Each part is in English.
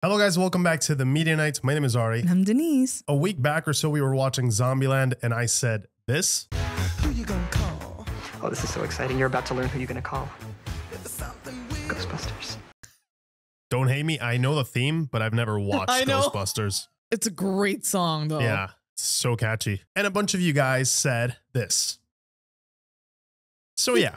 Hello guys, welcome back to the Media Nights. My name is Ari. And I'm Denise. A week back or so we were watching Zombieland and I said this. Who you gonna call? Oh, this is so exciting. You're about to learn who you're gonna call. Ghostbusters. Don't hate me, I know the theme, but I've never watched I know. Ghostbusters. It's a great song, though. Yeah, it's so catchy. And a bunch of you guys said this. So yeah,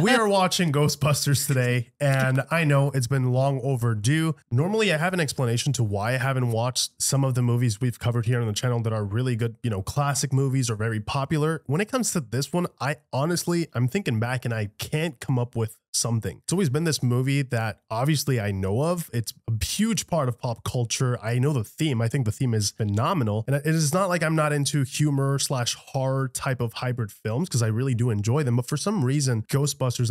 we are watching Ghostbusters today, and I know it's been long overdue. Normally, I have an explanation to why I haven't watched some of the movies we've covered here on the channel that are really good, you know, classic movies or very popular. When it comes to this one, I'm thinking back and I can't come up with something. It's always been this movie that obviously I know of. It's a huge part of pop culture. I know the theme. I think the theme is phenomenal. And it is not like I'm not into humor / horror type of hybrid films, because I really do enjoy them. But for some reason, Ghostbusters,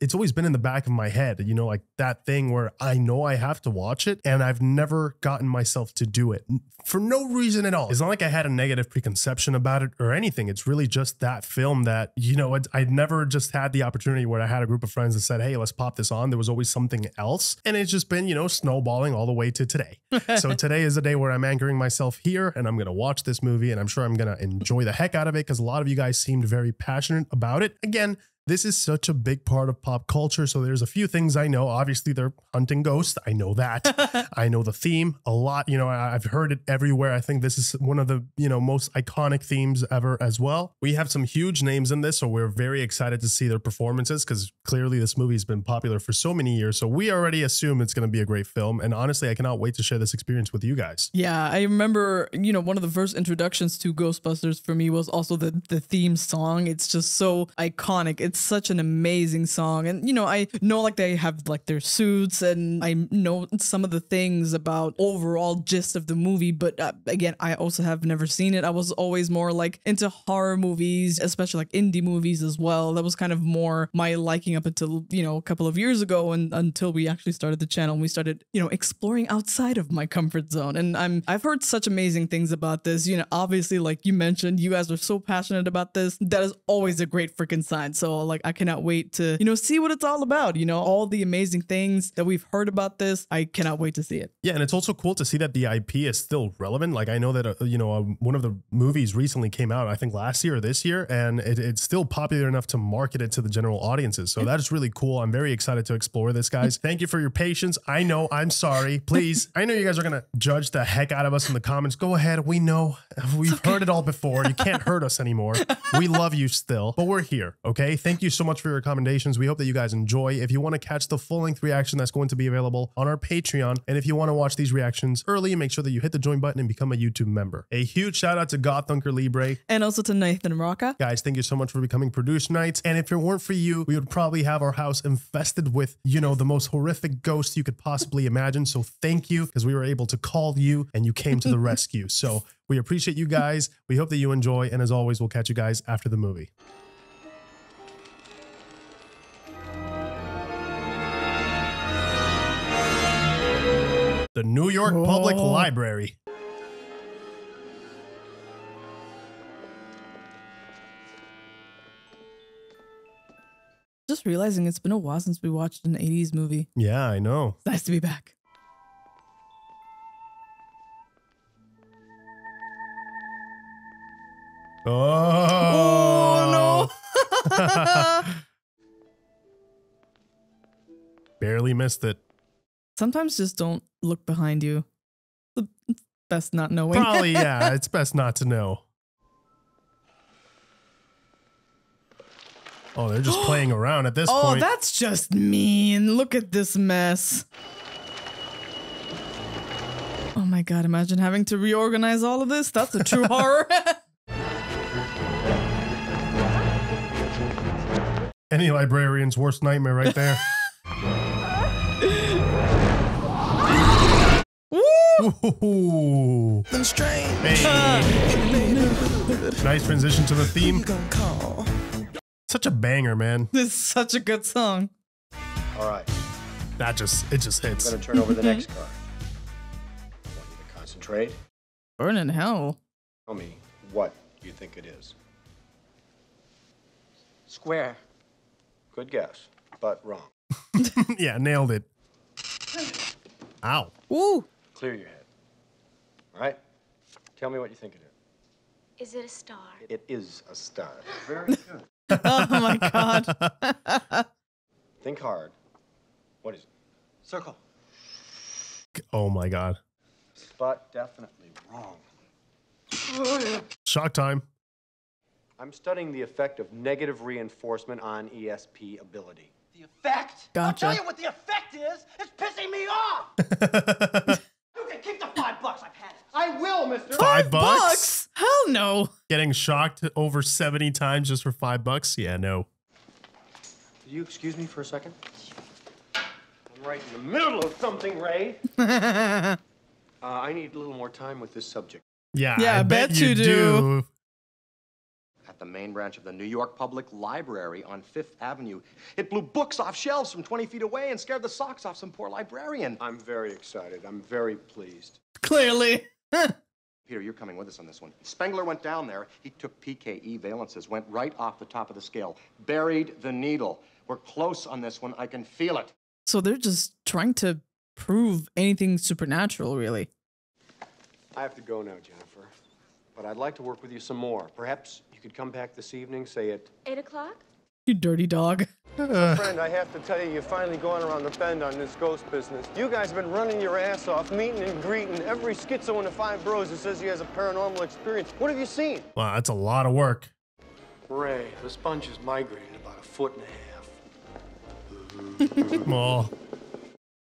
it's always been in the back of my head, you know, like that thing where I know I have to watch it and I've never gotten myself to do it for no reason at all. It's not like I had a negative preconception about it or anything. It's really just that film that, you know, I'd never just had the opportunity where I had a group of friends that said, hey, let's pop this on. There was always something else. And it's just been, you know, snowballing all the way to today. So today is the day where I'm anchoring myself here and I'm going to watch this movie and I'm sure I'm going to enjoy the heck out of it because a lot of you guys seemed very passionate about it. Again, this is such a big part of pop culture. So there's a few things I know. Obviously, they're hunting ghosts. I know that. I know the theme a lot. You know, I've heard it everywhere. I think this is one of the, you know, most iconic themes ever as well. We have some huge names in this, so we're very excited to see their performances because clearly this movie has been popular for so many years. So we already assume it's going to be a great film. And honestly, I cannot wait to share this experience with you guys. Yeah, I remember, you know, one of the first introductions to Ghostbusters for me was also the theme song. It's just so iconic. It's such an amazing song. And, you know, I know like they have like their suits and I know some of the things about overall gist of the movie. But again, I also have never seen it. I was always more like into horror movies, especially like indie movies as well. That was kind of more my liking up until, you know, a couple of years ago and until we actually started the channel and we started, you know, exploring outside of my comfort zone. And I've heard such amazing things about this. You know, obviously, like you mentioned, you guys are so passionate about this. That is always a great freaking sign. So like, I cannot wait to, you know, see what it's all about. You know, all the amazing things that we've heard about this. I cannot wait to see it. Yeah, and it's also cool to see that the IP is still relevant. Like I know that, you know, one of the movies recently came out, I think last year or this year, and it's still popular enough to market it to the general audiences. So that is really cool. I'm very excited to explore this, guys. Thank you for your patience. I know, I'm sorry. Please, I know you guys are going to judge the heck out of us in the comments. Go ahead. We know. We've heard it all before. You can't hurt us anymore. We love you still, but we're here. Okay. Thank you so much for your recommendations. We hope that you guys enjoy. If you want to catch the full-length reaction, that's going to be available on our Patreon. And if you want to watch these reactions early, make sure that you hit the join button and become a YouTube member. A huge shout out to Gothunker Libre. And also to Nathan Rocca. Guys, thank you so much for becoming producer nights. And if it weren't for you, we would probably have our house infested with, you know, the most horrific ghosts you could possibly imagine. So thank you, because we were able to call you and you came to the rescue. So we appreciate you guys. We hope that you enjoy. And as always, we'll catch you guys after the movie. The New York Public Library. Just realizing it's been a while since we watched an 80s movie. Yeah, I know. It's nice to be back. Oh, no. Barely missed it. Sometimes just don't look behind you. It's best not knowing. Probably, yeah. It's best not to know. Oh, they're just playing around at this point. Oh, that's just mean. Look at this mess. Oh my God, imagine having to reorganize all of this. That's a true horror. Any librarian's worst nightmare right there. Ooh. Hey. Nice transition to the theme. Such a banger, man. This is such a good song. All right. It just hits. I'm going to turn over the next card. I want you to concentrate. Burn in hell. Tell me what you think it is. Square. Good guess, but wrong. Yeah, nailed it. Ow. Ooh. Clear your head. All right? Tell me what you think it is. Is it a star? It is a star. Very good. Oh my God. Think hard. What is it? Circle. Oh my God. But definitely wrong. Shock time. I'm studying the effect of negative reinforcement on ESP ability. The effect? Gotcha. I'll tell you what the effect is. It's pissing me off. You can keep the $5. I've had it. I will, mister. $5? Hell no. Getting shocked over 70 times just for $5? Yeah, no. Could you excuse me for a second? I'm right in the middle of something, Ray. I need a little more time with this subject. Yeah, Yeah, I bet you do. At the main branch of the New York Public Library on Fifth Avenue. It blew books off shelves from 20 feet away and scared the socks off some poor librarian. I'm very excited. I'm very pleased. Clearly. Peter, you're coming with us on this one. Spengler went down there. He took PKE valences, went right off the top of the scale, buried the needle. We're close on this one. I can feel it. So they're just trying to prove anything supernatural, really. I have to go now, Jennifer. But I'd like to work with you some more. Perhaps you could come back this evening, say at 8 o'clock? You dirty dog. Friend, I have to tell you, you're finally going around the bend on this ghost business. You guys have been running your ass off, meeting and greeting every schizo in the 5 boroughs who says he has a paranormal experience. What have you seen? Wow, that's a lot of work. Ray, the sponge is migrating about 1.5 feet. Well,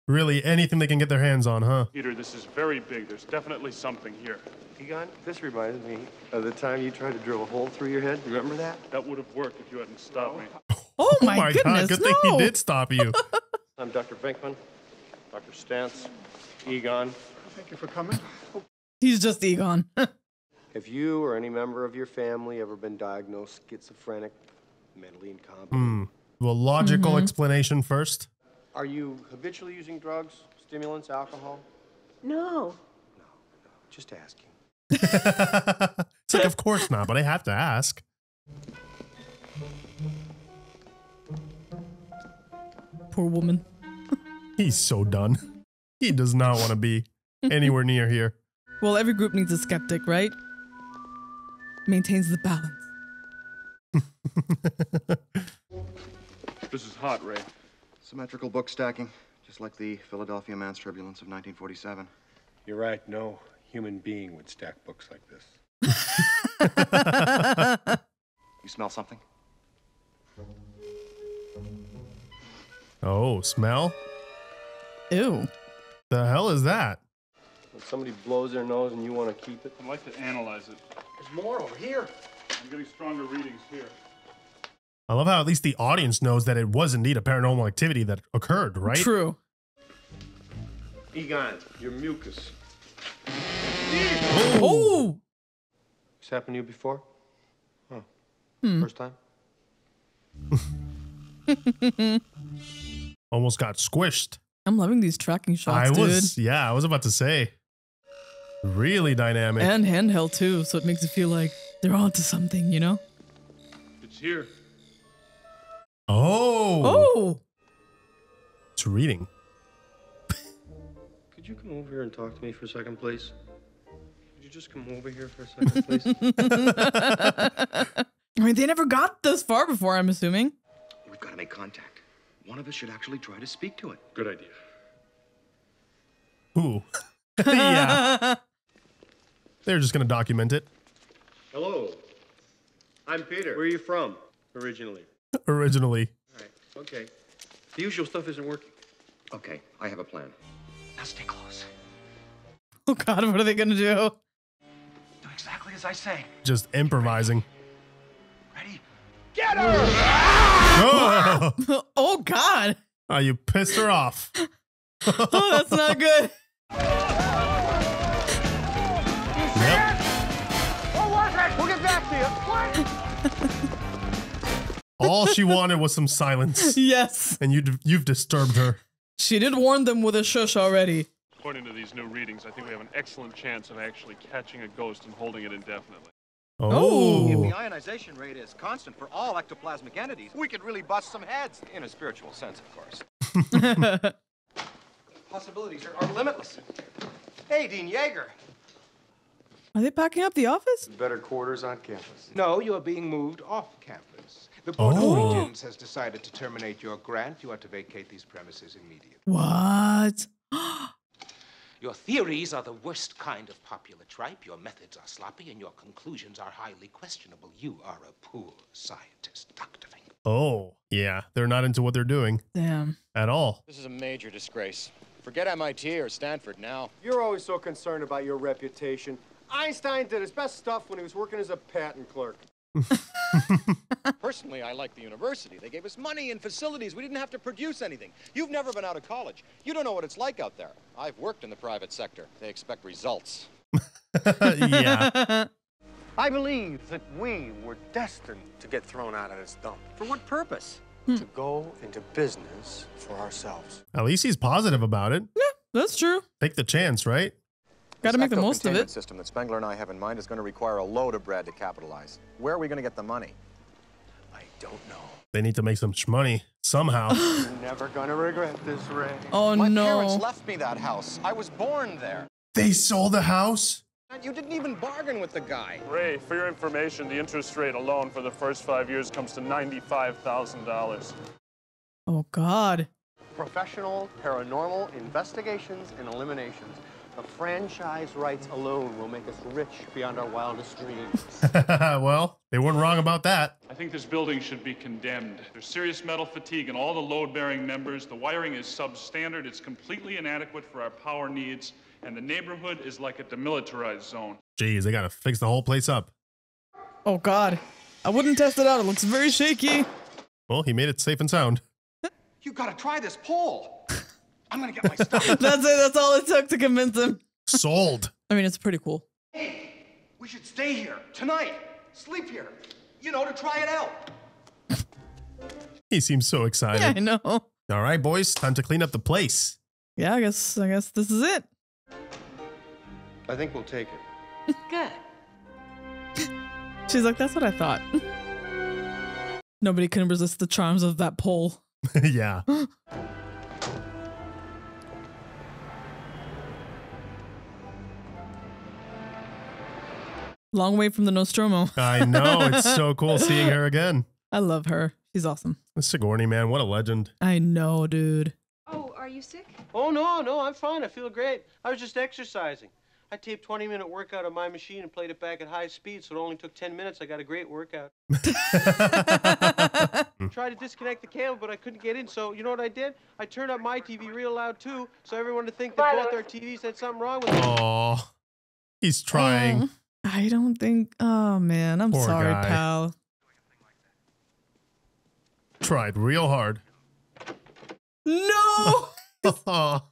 really, anything they can get their hands on, huh? Peter, this is very big. There's definitely something here. Egon, this reminds me of the time you tried to drill a hole through your head. Remember that? That would have worked if you hadn't stopped me. Oh my goodness, God, good thing he no. did stop you. I'm Dr. Venkman, Dr. Stantz, Egon. Thank you for coming. He's just Egon. Have you or any member of your family ever been diagnosed schizophrenic, mentally incompetent? Well, logical explanation first. Are you habitually using drugs, stimulants, alcohol? No. Just asking. It's like, of course not, but I have to ask. Poor woman. He's so done. He does not want to be anywhere near here. Well, every group needs a skeptic, right? Maintains the balance. This is hot, Ray. Symmetrical book stacking, just like the Philadelphia Man's Turbulence of 1947. You're right. No human being would stack books like this. You smell something? Oh, smell? Ew. The hell is that? When somebody blows their nose and you want to keep it. I'd like to analyze it. There's more over here. I'm getting stronger readings here. I love how at least the audience knows that it was indeed a paranormal activity that occurred, right? True. Egon, your mucus. Oh! This happened to you before? Huh. First time? Almost got squished. I'm loving these tracking shots, I was about to say. Really dynamic. And handheld too, so it makes it feel like they're onto something, you know? It's here. Oh. Oh! It's reading. Could you come over here and talk to me for a second, please? Could you just come over here for a second, please? I mean, they never got this far before, I'm assuming. We've got to make contact. One of us should actually try to speak to it. Good idea. Ooh. Yeah. They're just going to document it. Hello. I'm Peter. Where are you from, originally? Originally. All right, okay. The usual stuff isn't working. Okay, I have a plan. Now stay close. Oh god, what are they gonna do? Do exactly as I say. Just improvising. Ready? Get her! Oh, Oh god! oh, you pissed her off. Oh, that's not good. Yep. What was it? We'll get back to you. What? All she wanted was some silence, Yes. and you've disturbed her. She did warn them with a shush already. According to these new readings, I think we have an excellent chance of actually catching a ghost and holding it indefinitely. If Oh. the ionization rate is constant for all ectoplasmic entities, we could really bust some heads. In a spiritual sense, of course. Possibilities are limitless. Hey, Dean Yeager. Are they packing up the office? Better quarters on campus. No, you are being moved off campus. The Board of Regents has decided to terminate your grant. You are to vacate these premises immediately. What? Your theories are the worst kind of popular tripe. Your methods are sloppy, and your conclusions are highly questionable. You are a poor scientist, Dr. Venkman. Oh, yeah. They're not into what they're doing. Damn. At all. This is a major disgrace. Forget MIT or Stanford now. You're always so concerned about your reputation. Einstein did his best stuff when he was working as a patent clerk. Personally, I like the university. They gave us money and facilities. We didn't have to produce anything. You've never been out of college. You don't know what it's like out there. I've worked in the private sector. They expect results. Yeah. I believe that we were destined to get thrown out of this dump. For what purpose? To go into business for ourselves. At least he's positive about it. Yeah, that's true. Take the chance, right? Got to make the most of it. The system that Spengler and I have in mind is going to require a load of bread to capitalize. Where are we going to get the money? I don't know. They need to make some money somehow. You're never gonna regret this, Ray. Oh, My no. parents left me that house. I was born there. They sold the house? And you didn't even bargain with the guy. Ray, for your information, the interest rate alone for the first 5 years comes to $95,000. Oh, God. Professional paranormal investigations and eliminations. The franchise rights alone will make us rich beyond our wildest dreams. Well, they weren't wrong about that. I think this building should be condemned. There's serious metal fatigue in all the load-bearing members. The wiring is substandard. It's completely inadequate for our power needs. And the neighborhood is like a demilitarized zone. Jeez, they gotta fix the whole place up. Oh, God. I wouldn't test it out. It looks very shaky. Well, he made it safe and sound. You gotta try this pole. I'm gonna get my stuff. That's it. That's all it took to convince him. Sold. I mean, it's pretty cool. Hey, we should stay here tonight. Sleep here. You know, to try it out. He seems so excited. Yeah, I know. All right, boys, time to clean up the place. Yeah, I guess this is it. I think we'll take it. Good. She's like, that's what I thought. Nobody can resist the charms of that pole. Yeah. Long way from the Nostromo. I know. It's so cool seeing her again. I love her. She's awesome. Sigourney, man, what a legend. I know, dude. Oh, are you sick? Oh, no, I'm fine. I feel great. I was just exercising. I taped 20-minute workout on my machine and played it back at high speed, so it only took 10 minutes. I got a great workout. Tried to disconnect the camera, but I couldn't get in, so you know what I did? I turned up my TV real loud, too, so everyone would think that both our TVs had something wrong with them. Oh, he's trying. I don't think. Oh, man. I'm Poor sorry, guy. pal. Tried real hard. No! Aw.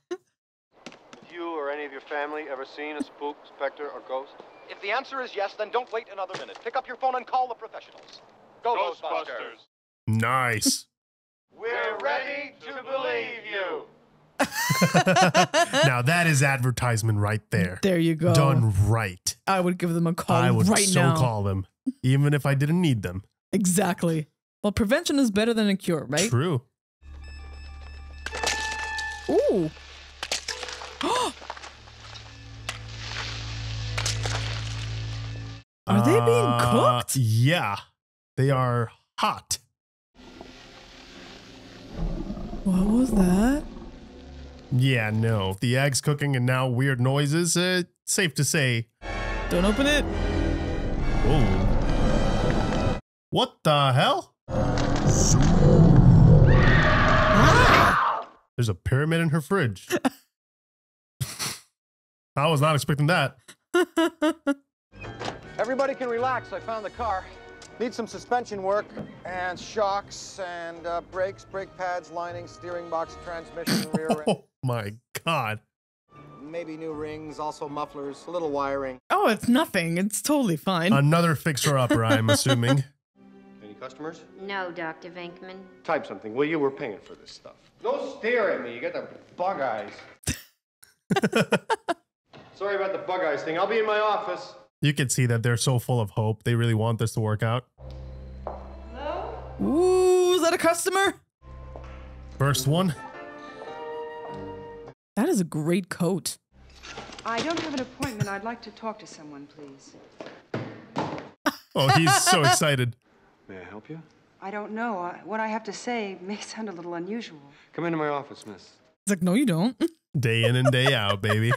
You or any of your family ever seen a spook, specter, or ghost? If the answer is yes, then don't wait another minute. Pick up your phone and call the professionals. Ghostbusters. Nice. We're ready to believe you. Now that is advertisement right there. There you go. Done right. I would give them a call I would right so now. call them, even if I didn't need them. Exactly. Well, prevention is better than a cure, right? True. Ooh. Are they being cooked? Yeah. They are hot. What was that? Yeah, no. If the egg's cooking and now weird noises, safe to say. Don't open it. Oh. What the hell? There's a pyramid in her fridge. I was not expecting that. Everybody can relax. I found the car. Need some suspension work and shocks and brakes, brake pads, lining, steering box, transmission, rear end. Oh my God. Maybe new rings, also mufflers, a little wiring. Oh, it's nothing. It's totally fine. Another fixer-upper, I'm assuming. Any customers? No, Dr. Venkman. Type something, will you? We're paying for this stuff. Don't stare at me. You got the bug eyes. Sorry about the bug eyes thing. I'll be in my office. You can see that they're so full of hope. They really want this to work out. Ooh, is that a customer? First one. That is a great coat. I don't have an appointment. I'd like to talk to someone, please. Oh, he's so excited. May I help you? I don't know. What I have to say may sound a little unusual. Come into my office, miss. It's like, no, you don't. Day in and day out, baby.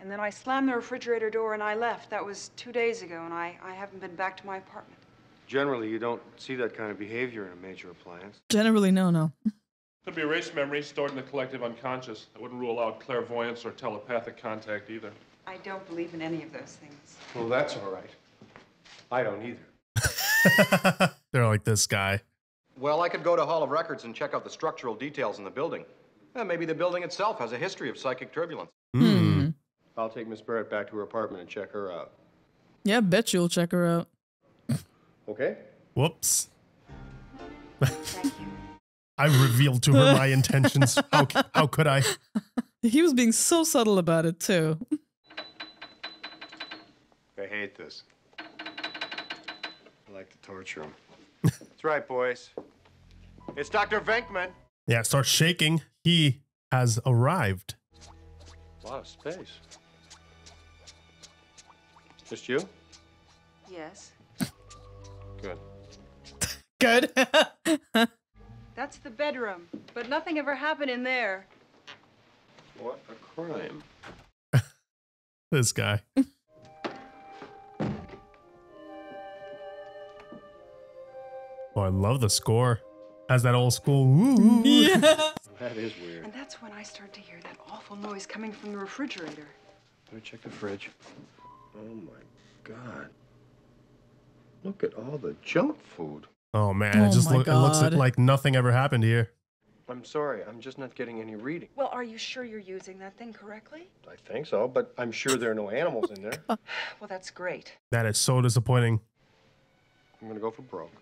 And then I slammed the refrigerator door and I left. That was 2 days ago, and I haven't been back to my apartment. Generally, you don't see that kind of behavior in a major appliance. Generally, no. Could be erased memory stored in the collective unconscious. I wouldn't rule out clairvoyance or telepathic contact either. I don't believe in any of those things. Well, that's all right. I don't either. They're like this guy. Well, I could go to Hall of Records and check out the structural details in the building. Maybe the building itself has a history of psychic turbulence. I'll take Miss Barrett back to her apartment and check her out. Yeah, bet you'll check her out. Okay? Whoops. Thank you. I revealed to her my intentions. How could I? He was being so subtle about it, too. I hate this. I like to torture him. That's right, boys. It's Dr. Venkman. Yeah, it starts shaking. He has arrived. A lot of space. Just you? Yes. Good. Good. That's the bedroom, but nothing ever happened in there. What a crime. This guy. Oh, I love the score. Has that old school woo. Yeah. That is weird. And that's when I started to hear that awful noise coming from the refrigerator. Let me check the fridge. Oh my God. Look at all the junk food. Oh man, Oh it just my it looks God. like nothing ever happened here. I'm sorry, I'm just not getting any reading. Well, are you sure you're using that thing correctly? I think so, but I'm sure there are no animals in there. Well, that's great. That is so disappointing. I'm gonna go for broke.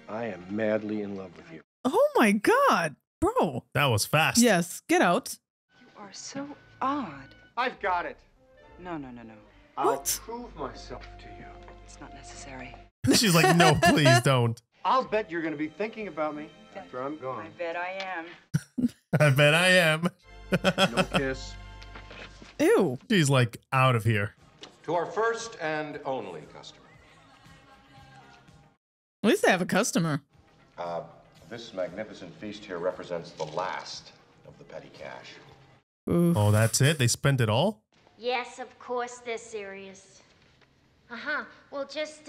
I am madly in love with you. Oh my God, bro. That was fast. Yes, get out. You are so odd. I've got it. No. I'll What? prove myself to you. It's not necessary. She's like, no, please don't. I'll bet you're gonna be thinking about me after I'm I gone. bet I am. I bet I am. No kiss. Ew. She's like out of here. To our first and only customer. At least they have a customer. This magnificent feast here represents the last of the petty cash. Oof. Oh, that's it? They spent it all? Yes, of course they're serious. Well, just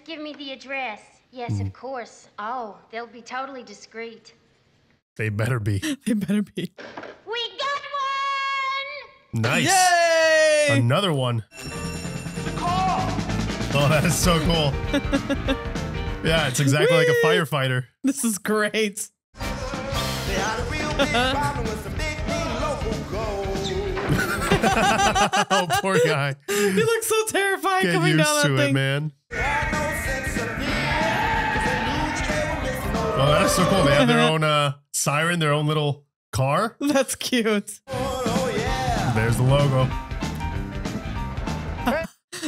give me the address. Yes, of course. Oh, they'll be totally discreet. They better be. They better be. We got one! Nice. Yay! Another one. Oh, that is so cool. Yeah, it's exactly like a firefighter. This is great. They had a real big problem with some big local gold. Oh, poor guy. He looks so terrified Get coming used down to that it, thing. man. Oh, that's so cool. They have their own siren, their own little car. That's cute. There's the logo.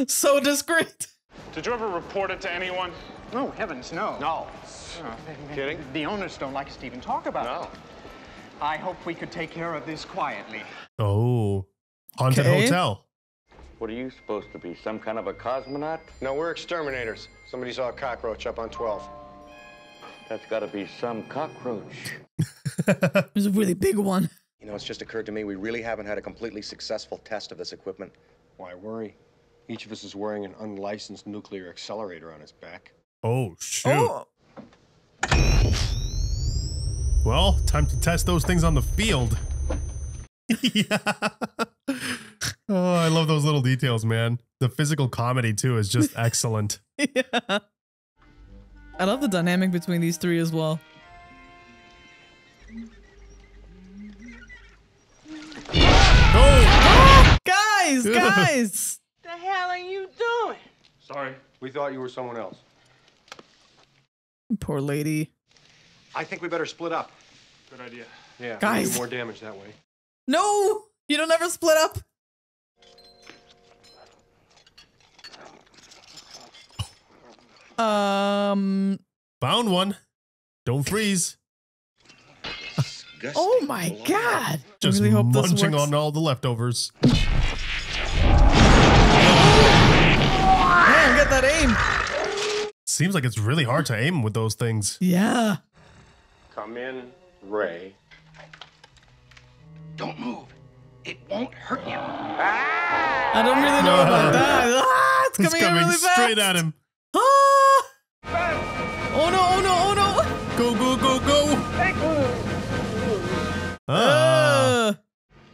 So discreet. Did you ever report it to anyone? No, heavens, no. No. Kidding? The owners don't like us to even talk about No. it. I hope we could take care of this quietly. Oh, haunted Okay. hotel. What are you supposed to be, some kind of a cosmonaut? No, we're exterminators. Somebody saw a cockroach up on 12. That's got to be some cockroach. There's a really big one. You know, it's just occurred to me we really haven't had a completely successful test of this equipment. Why worry? Each of us is wearing an unlicensed nuclear accelerator on his back. Oh, shoot. Oh. Well, time to test those things on the field. Yeah. Oh, I love those little details, man. The physical comedy, too, is just excellent. Yeah. I love the dynamic between these three as well. Oh! Guys, guys! The hell are you doing? Sorry. We thought you were someone else. Poor lady. I think we better split up. Good idea. Yeah, Guys. we do more damage that way. No! You don't ever split up? Found one. Don't freeze. disgusting. Oh my god! Just I really hope this munching works. on all the leftovers. Man, get that aim. Seems like it's really hard to aim with those things. Yeah. Come in, Ray. Don't move. It won't hurt you. I don't really know about that. Ah, it's coming, in really straight fast. at him. Ah! Oh no, oh no, oh no. Go, go, go, go.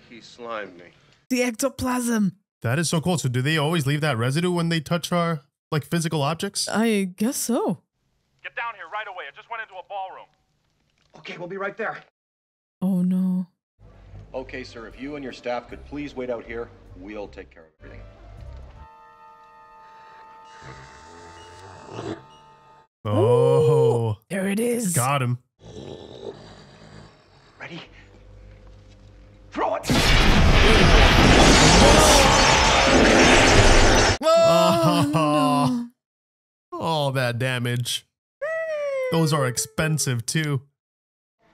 He slimed me. The ectoplasm. That is so cool. So do they always leave that residue when they touch our like physical objects? I guess so. Get down here right away. I just went into a ballroom. Okay, we'll be right there. Oh no. Okay, sir, if you and your staff could please wait out here, we'll take care of everything. Oh. There it is. Got him. Ready? Throw it! Oh, all that damage. Those are expensive too.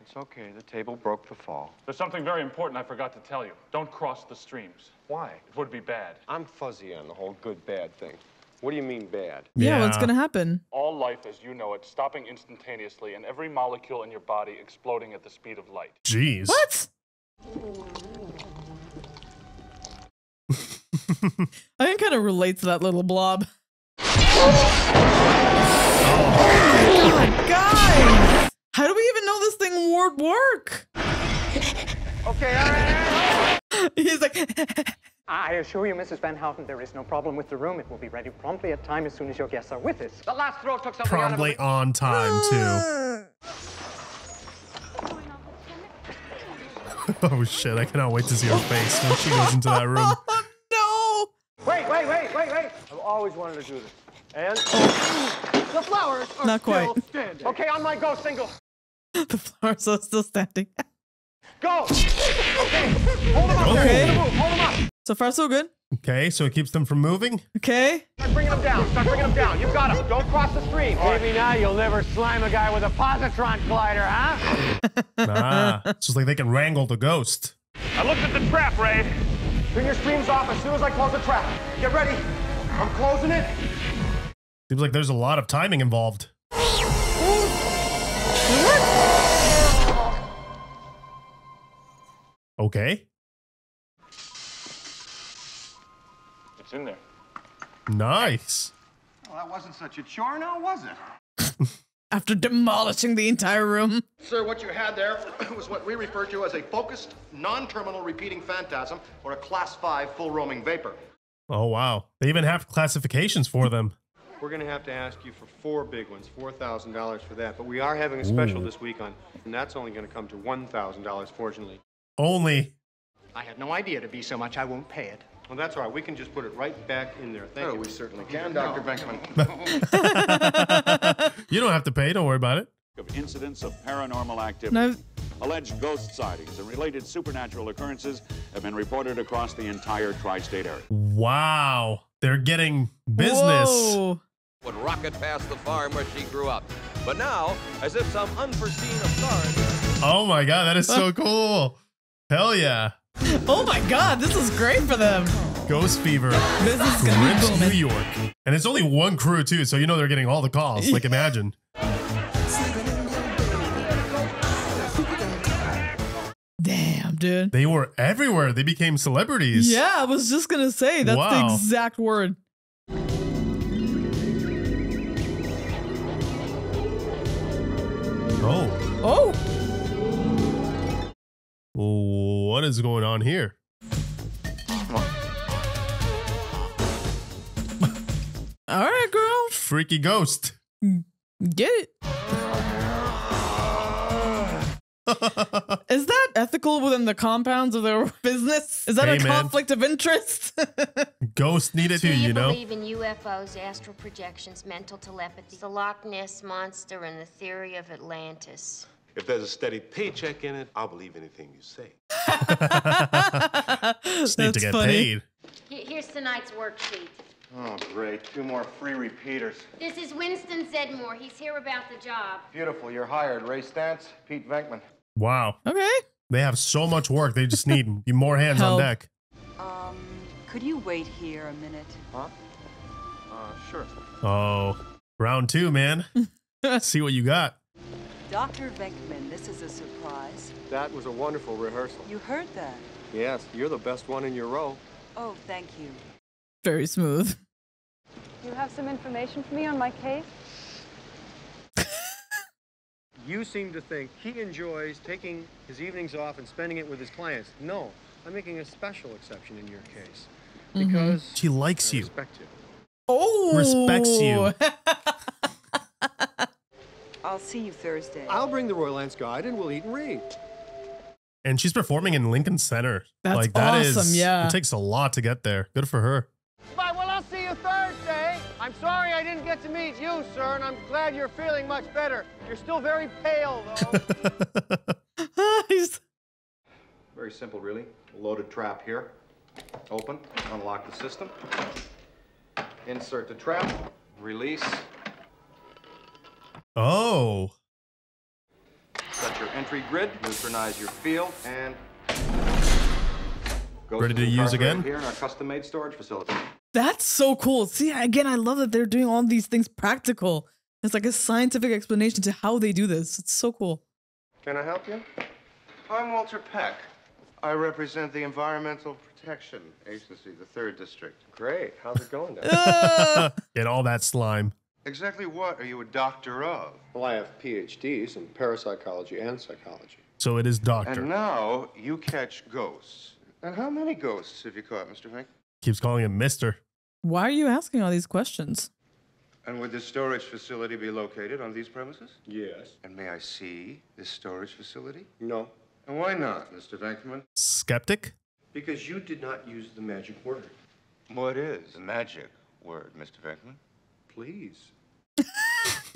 It's okay. The table broke the fall. There's something very important I forgot to tell you. Don't cross the streams. Why? It would be bad. I'm fuzzy on the whole good-bad thing. What do you mean bad? Yeah, what's gonna happen? All life as you know it stopping instantaneously and every molecule in your body exploding at the speed of light. Jeez. What? I can kind of relate to that little blob. Oh my god, guys! How do we even know this thing would work? Okay, all right. He's like, I assure you, Mrs. Van Houten, there is no problem with the room. It will be ready promptly at time as soon as your guests are with us. The last throw took something out of Probably it. on time too. Oh shit, I cannot wait to see her face when she goes into that room. No! Wait. I've always wanted to do this. And The flowers are Not quite. still standing. okay, on my go single. The flowers are still standing. Go. Okay, hold them up. Okay. There. Hold them up. So far, so good. Okay, so it keeps them from moving. Okay. Start bringing them down. You got them. Don't cross the stream. Maybe now you'll never slime a guy with a positron collider, huh? Ah, it's just like they can wrangle the ghost. I looked at the trap, Ray. Turn your streams off as soon as I close the trap. Get ready. I'm closing it. Seems like there's a lot of timing involved. Okay. It's in there. Nice. Well, that wasn't such a chore now, was it? After demolishing the entire room. Sir, what you had there was what we refer to as a focused, non-terminal repeating phantasm, or a class 5 full roaming vapor. Oh, wow. They even have classifications for them. We're going to have to ask you for 4 big ones, $4,000 for that. But we are having a special Ooh. this week on, and that's only going to come to $1,000, fortunately. Only. I had no idea it'd be so much. I won't pay it. Well, that's all right. We can just put it right back in there. Thank you. We certainly can, Dr. Venkman. You don't have to pay. Don't worry about it. Of incidents of paranormal activity. No. Alleged ghost sightings and related supernatural occurrences have been reported across the entire tri-state area. Wow. They're getting business. Whoa. Would rocket past the farm where she grew up. But now, as if some unforeseen occurrence. Oh my God. That is so cool. Hell yeah. Oh my god, this is great for them. Ghost Fever. Business is gonna be Grips, booming. New York. And it's only one crew too, so you know they're getting all the calls. Like imagine. Damn, dude. They were everywhere. They became celebrities. Yeah, I was just gonna say that's the Wow. exact word. Oh. Oh. What is going on here? All right, girl. Freaky ghost. Get it. Is that ethical within the compounds of their business? Is that Hey, a man. conflict of interest? Ghost needed Do too, you you know? believe in UFOs, astral projections, mental telepathy, the Loch Ness Monster, and the theory of Atlantis? If there's a steady paycheck in it, I'll believe anything you say. Just need to That's get funny. paid. Here's tonight's worksheet. Oh, great. 2 more free repeaters. This is Winston Zedmore. He's here about the job. Beautiful. You're hired. Ray Stantz, Pete Venkman. Wow. Okay. They have so much work. They just need more hands on Help. deck. Could you wait here a minute? Huh? Sure. Oh, round 2, man. See what you got. Dr. Venkman, this is a surprise. That was a wonderful rehearsal. You heard that? Yes, you're the best one in your row. Oh, thank you. Very smooth. You have some information for me on my case? You seem to think he enjoys taking his evenings off and spending it with his clients. No, I'm making a special exception in your case. Because she likes I you. respect you. Oh. Respects you. I'll see you Thursday. I'll bring the Royal Lance Guide and we'll eat and read. And she's performing in Lincoln Center. That's like that awesome, is, yeah. It takes a lot to get there. Good for her. Bye, well, I'll see you Thursday. I'm sorry I didn't get to meet you, sir, and I'm glad you're feeling much better. You're still very pale, though. Very simple, really. A loaded trap here. Open, unlock the system. Insert the trap, release. Oh. Set your entry grid, neutralize your field, and go Ready to the use carburetor again? Here in our custom-made storage facility. That's so cool. See, again, I love that they're doing all these things practical. It's like a scientific explanation to how they do this. It's so cool. Can I help you? I'm Walter Peck. I represent the Environmental Protection Agency, the 3rd District. Great. How's it going down? Get all that slime. Exactly what are you a doctor of? Well, I have PhDs in parapsychology and psychology. So it is doctor. And now you catch ghosts. And how many ghosts have you caught, Mr. Hank? Keeps calling him Mister. Why are you asking all these questions? And would this storage facility be located on these premises? Yes. And may I see this storage facility? No. And why not, Mr. Venkman? Skeptic? Because you did not use the magic word. What is the magic word, Mr. Venkman? Please.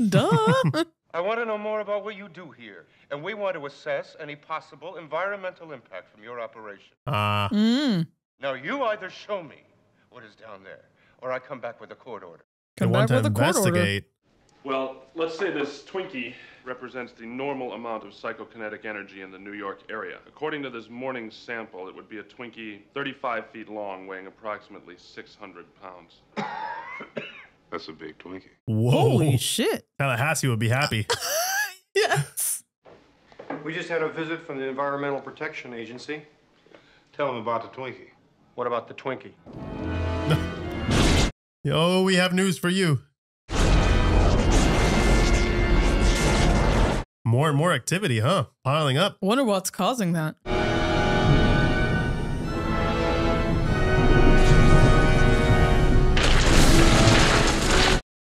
Duh. I want to know more about what you do here, and we want to assess any possible environmental impact from your operation. Now, you either show me what is down there, or I come back with a court order. Come back with a court order. Well, let's say this Twinkie represents the normal amount of psychokinetic energy in the New York area. According to this morning's sample, it would be a Twinkie 35 feet long, weighing approximately 600 pounds. That's a big Twinkie. Whoa. Holy shit. Tallahassee would be happy. Yes. We just had a visit from the Environmental Protection Agency. Tell them about the Twinkie. What about the Twinkie? Oh, we have news for you. More and more activity, huh? Piling up. Wonder what's causing that.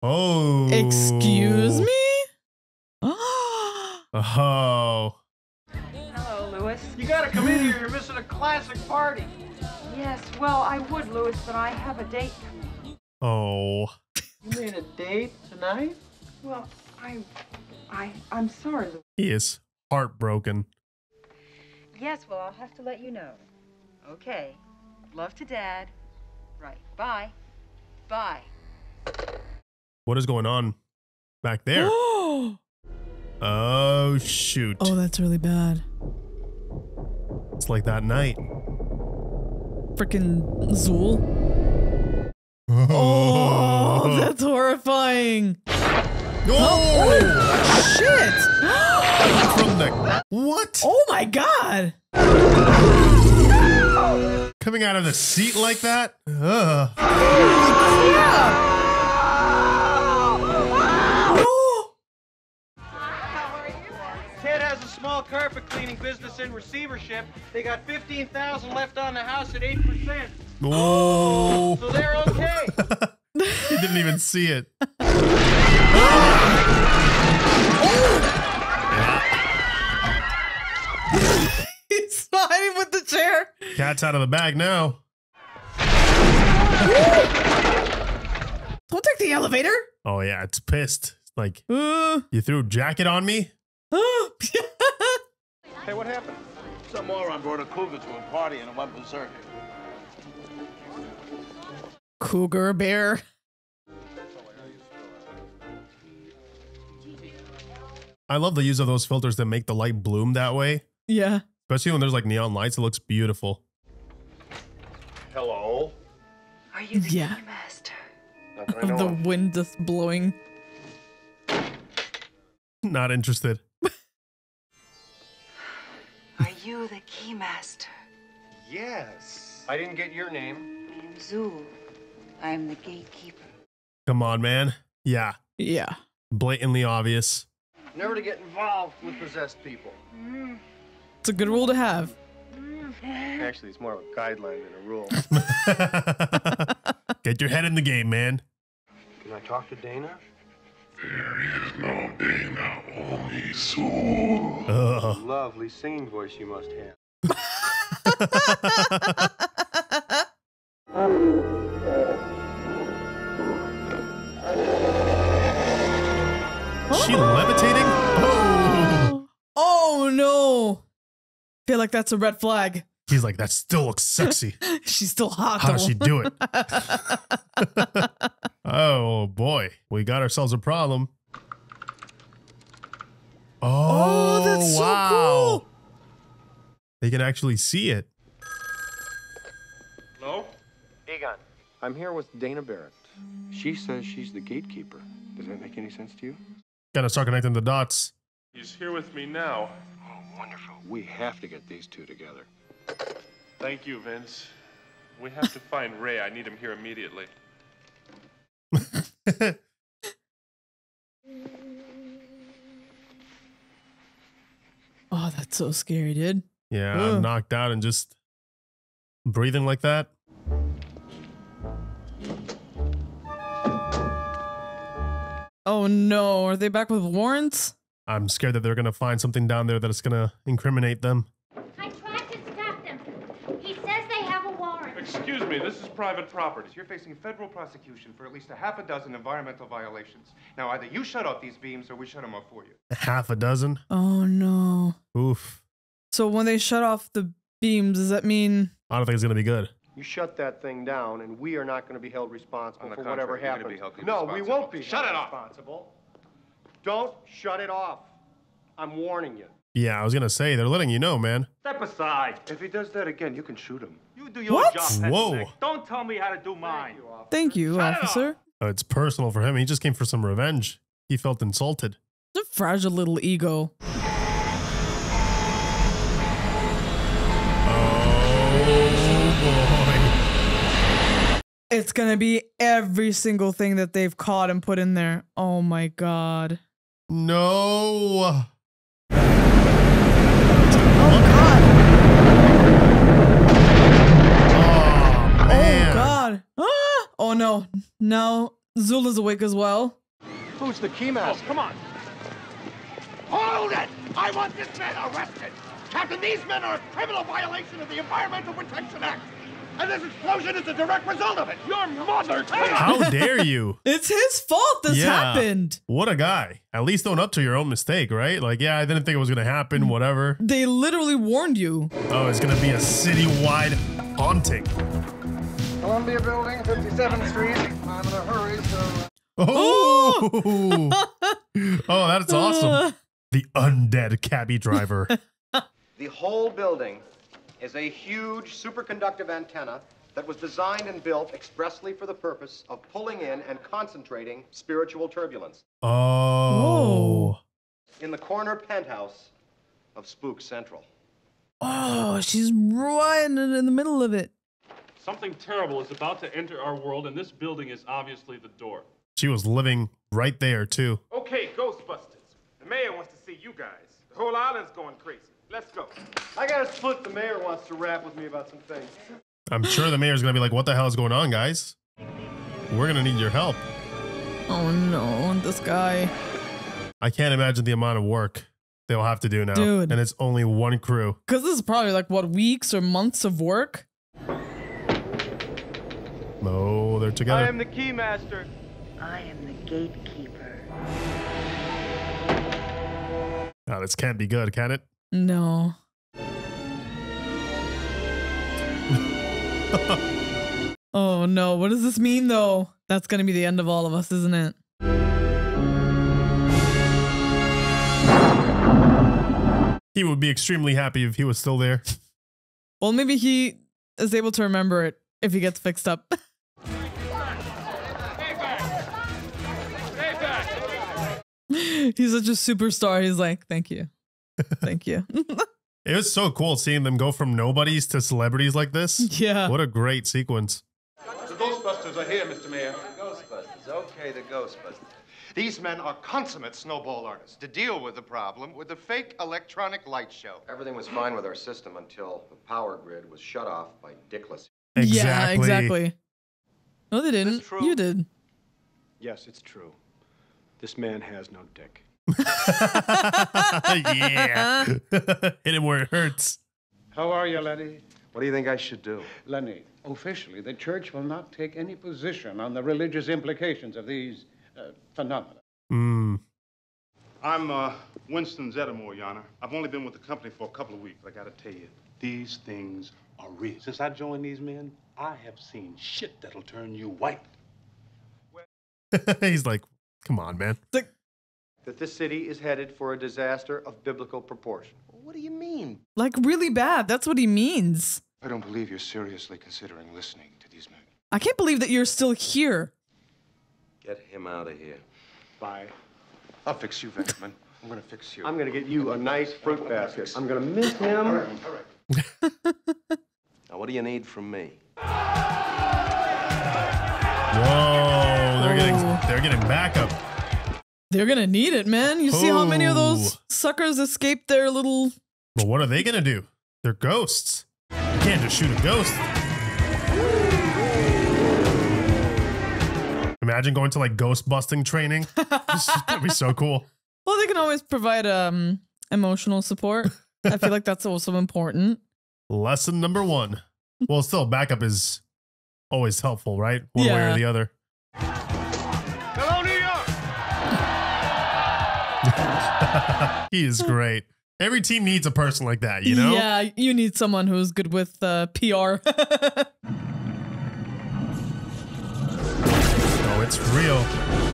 Oh. Excuse me? Oh. Hello, Louis. You gotta come in here. You're missing a classic party. Yes, well, I would, Louis, but I have a date coming. Oh. You mean a date tonight? Well, I'm sorry, Louis. He is heartbroken. Yes, well, I'll have to let you know. Okay. Love to Dad. Right. Bye. Bye. What is going on back there? Oh, shoot. Oh, that's really bad. It's like that night. Freaking Zool. Oh, that's horrifying. Oh, shit. From the what? Oh my god. Coming out of the seat like that? Ugh. Holy crap. Ted has a small carpet cleaning business in receivership. They got $15,000 left on the house at 8%. Oh. So they're okay. He didn't even see it. He's fighting with the chair. Cat's out of the bag now. Don't take the elevator. Oh, yeah, it's pissed. It's like, you threw a jacket on me? Hey, what happened? Some moron brought a cougar to a party and went berserk. Cougar bear. I love the use of those filters that make the light bloom that way. Yeah. Especially when there's like neon lights, it looks beautiful. Hello? Are you the Yeah. master? Not that I know The of. wind just blowing. Not interested. Are you the key master? Yes. I didn't get your name. I am Zul. I am the gatekeeper. Come on, man. Yeah. Yeah. Blatantly obvious. Never to get involved with possessed people. It's a good rule to have. Actually, it's more of a guideline than a rule. Get your head in the game, man. Can I talk to Dana? There is no Dana, only Zul. Ugh. Lovely singing voice you must have. She levitating? Oh. Oh no. Feel like that's a red flag. He's like, that still looks sexy. She's still hot. How though. does she do it? Oh boy, we got ourselves a problem. Oh, that's wow. so cool. They can actually see it. Hello? Egon. I'm here with Dana Barrett. She says she's the gatekeeper. Does that make any sense to you? Gotta start connecting the dots. He's here with me now. Oh, wonderful. We have to get these two together. Thank you, Vince. We have to find Ray. I need him here immediately. Oh, that's so scary, dude. Yeah, Ugh. I'm knocked out and just breathing like that. Oh no, are they back with warrants? I'm scared that they're gonna find something down there that's gonna incriminate them. I tried to stop them. He says they have a warrant. Excuse me, this is private property. You're facing federal prosecution for at least a half a dozen environmental violations. Now, either you shut off these beams or we shut them off for you. Half a dozen? Oh no. Oof. So when they shut off the beams, does that mean I don't think it's gonna be good. You shut that thing down, and we are not going to be held responsible for contrary, whatever you're gonna happens. be held No, we responsible. won't be Shut held it off. responsible. Don't shut it off. I'm warning you. Yeah, I was gonna say, they're letting you know, man. Step aside. If he does that again, you can shoot him. You do your What? job, Whoa. Pencil Neck. Don't tell me how to do mine. Thank you, officer? It's personal for him. He just came for some revenge. He felt insulted. It's a fragile little ego. It's gonna be every single thing that they've caught and put in there. Oh my god. No. Oh god. Ah! Oh no. Now Zula's awake as well. Who's the keymaster? Come on. Hold it! I want this man arrested. Captain, these men are a criminal violation of the Environmental Protection Act. And this explosion is a direct result of it. Your mother. How dare you? It's his fault this happened. What a guy. At least own up to your own mistake, right? Like, yeah, I didn't think it was going to happen, whatever. They literally warned you. Oh, it's going to be a citywide haunting. Columbia Building, 57th Street. I'm in a hurry, so... Oh, oh, that's awesome. The undead cabbie driver. The whole building is a huge superconductive antenna that was designed and built expressly for the purpose of pulling in and concentrating spiritual turbulence. Oh. In the corner penthouse of Spook Central. Oh, she's right in the middle of it. Something terrible is about to enter our world, and this building is obviously the door. She was living right there, too. Okay, Ghostbusters. The mayor wants to see you guys. The whole island's going crazy. Let's go. I got a split. The mayor wants to rap with me about some things. I'm sure the mayor's going to be like, what the hell is going on, guys? We're going to need your help. Oh no, this guy. I can't imagine the amount of work they'll have to do now. Dude. And it's only one crew. Because this is probably like, what, weeks or months of work? Oh, they're together. I am the keymaster. I am the gatekeeper. Oh, this can't be good, can it? No. Oh no, what does this mean though? That's gonna be the end of all of us, isn't it? He would be extremely happy if he was still there. Well, maybe he is able to remember it if he gets fixed up. He's such a superstar. He's like, thank you. Thank you. It was so cool seeing them go from nobodies to celebrities like this. Yeah. What a great sequence. The Ghostbusters are here, Mr. Mayor. Ghostbusters, okay, the Ghostbusters. These men are consummate snowball artists to deal with the problem with the fake electronic light show. Everything was fine with our system until the power grid was shut off by Dickless. Yeah, exactly. No, they didn't. You did. Yes, it's true. This man has no dick. Yeah. Hit him where it hurts. How are you, Lenny? What do you think I should do? Lenny, officially, the church will not take any position on the religious implications of these phenomena. Mm. I'm Winston Zeddemore, Your Honor. I've only been with the company for a couple of weeks. I gotta tell you, these things are real. Since I joined these men, I have seen shit that'll turn you white. He's like, come on, man. That this city is headed for a disaster of biblical proportion. What do you mean? Like really bad. That's what he means. I don't believe you're seriously considering listening to these men. I can't believe that you're still here. Get him out of here. Bye. I'll fix you, Venkman. I'm gonna fix you. I'm gonna get you a nice fruit basket. I'm gonna miss him. All right. Now, what do you need from me? Whoa, they're getting backup. They're gonna need it, man. You see how many of those suckers escaped their little... Well, what are they gonna do? They're ghosts. You can't just shoot a ghost. Imagine going to like ghost busting training. That'd be so cool. Well, they can always provide emotional support. I feel like that's also important. Lesson number 1. Well, still, backup is always helpful, right? One way or the other. Hello, New York! He is great. Every team needs a person like that, you know? Yeah, you need someone who's good with PR. Oh, it's real.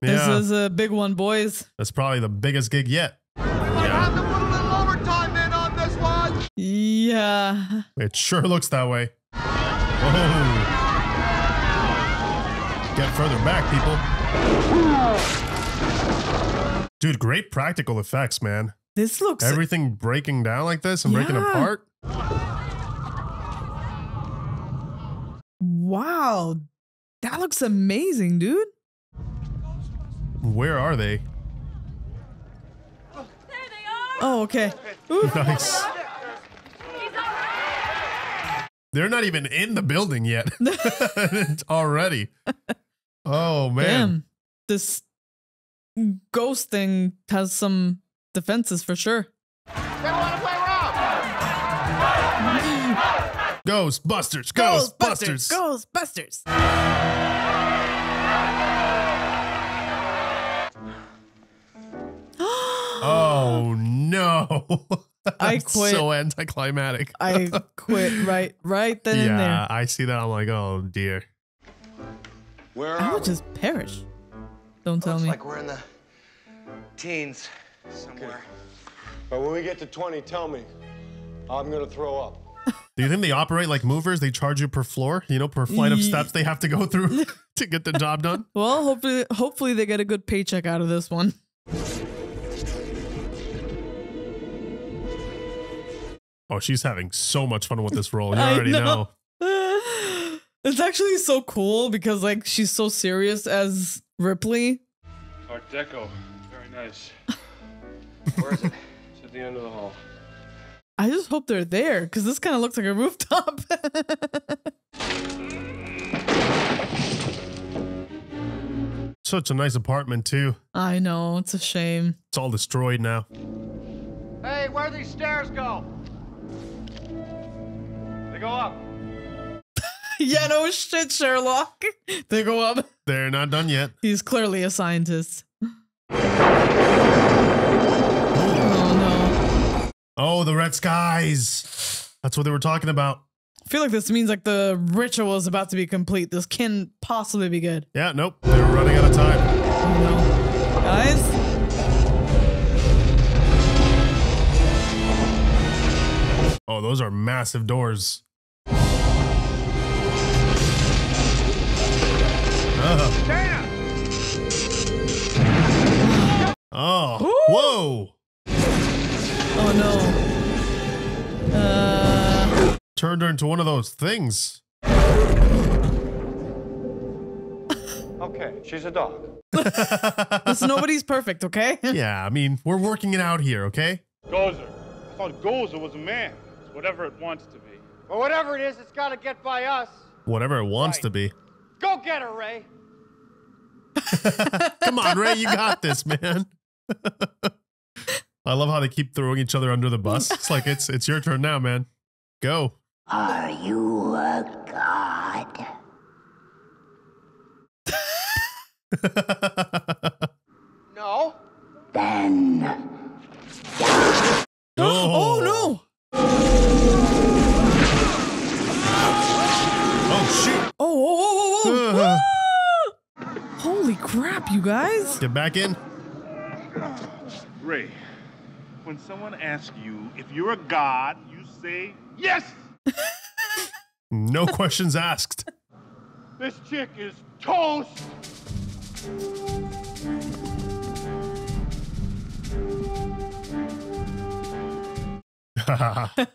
This Yeah. is a big one, boys. That's probably the biggest gig yet. Have to put a little overtime in on this one. Yeah. It sure looks that way. Oh. Get further back, people. Dude, great practical effects, man. This looks... Everything breaking down like this and breaking apart. Wow. That looks amazing, dude. Where are they? Oh, okay. Nice. They're not even in the building yet. Already. Oh, man. Damn. This ghost thing has some defenses for sure. They want to play rough. Ghostbusters. Ghostbusters. Ghostbusters. Oh, no. I That's quit. so anticlimactic. I quit right then and there. Yeah, I see that. I'm like, oh, dear. Where I are would just perish. Don't tell Looks me. like we're in the teens somewhere. But when we get to 20, tell me. I'm gonna throw up. Do you think they operate like movers? They charge you per floor, you know, per flight of steps they have to go through to get the job done? Well, hopefully they get a good paycheck out of this one. Oh, she's having so much fun with this role. You already know. It's actually so cool because like she's so serious as Ripley. Art Deco. Very nice. Where is it? It's at the end of the hall. I just hope they're there because this kind of looks like a rooftop. Such a nice apartment, too. I know, it's a shame. It's all destroyed now. Hey, where these stairs go? They go up. Yeah, no shit, Sherlock. They go up. They're not done yet. He's clearly a scientist. Oh, the red skies. That's what they were talking about. I feel like this means like the ritual is about to be complete. This can't possibly be good. Yeah, nope. They're running out of time. Oh, no. Guys? Oh, those are massive doors. Damn! Oh, whoa. Oh no. Turned her into one of those things. Okay, she's a dog. Listen, nobody's perfect, okay? Yeah, I mean, we're working it out here, okay? Gozer. I thought Gozer was a man. It's whatever it wants to be. Well, whatever it is, it's got to get by us. Whatever it wants to be. Go get her, Ray. Come on, Ray, you got this, man. I love how they keep throwing each other under the bus. It's like it's your turn now, man. Go. Are you a god? No. Then. Oh no! Oh shoot! Oh! Holy crap, you guys! Get back in. Ray, when someone asks you if you're a god, you say yes. No questions asked. This chick is toast.